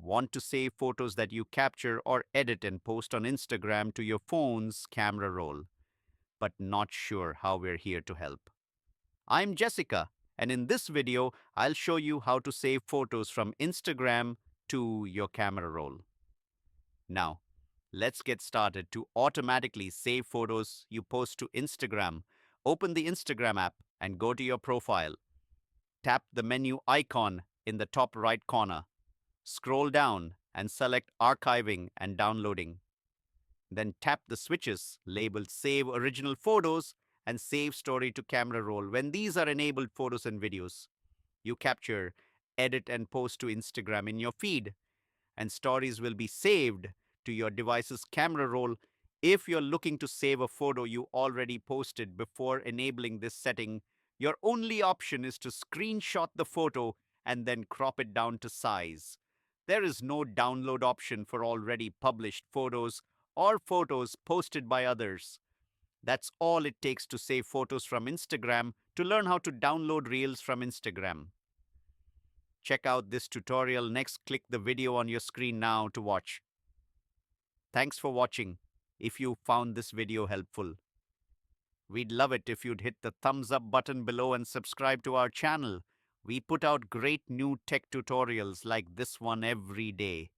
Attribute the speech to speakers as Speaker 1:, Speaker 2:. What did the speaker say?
Speaker 1: Want to save photos that you capture or edit and post on Instagram to your phone's camera roll, but not sure how? We're here to help. I'm Jessica, and in this video, I'll show you how to save photos from Instagram to your camera roll. Now, let's get started. To automatically save photos you post to Instagram, open the Instagram app and go to your profile. Tap the menu icon in the top right corner. Scroll down and select Archiving and Downloading. Then tap the switches labeled Save Original Photos and Save Story to Camera Roll. When these are enabled photos and videos, you capture, edit, and post to Instagram in your feed, and stories will be saved to your device's camera roll. If you're looking to save a photo you already posted before enabling this setting, your only option is to screenshot the photo and then crop it down to size. There is no download option for already published photos or photos posted by others. That's all it takes to save photos from Instagram. To learn how to download Reels from Instagram, check out this tutorial next. Click the video on your screen now to watch. Thanks for watching. If you found this video helpful, we'd love it if you'd hit the thumbs up button below and subscribe to our channel. We put out great new tech tutorials like this one every day.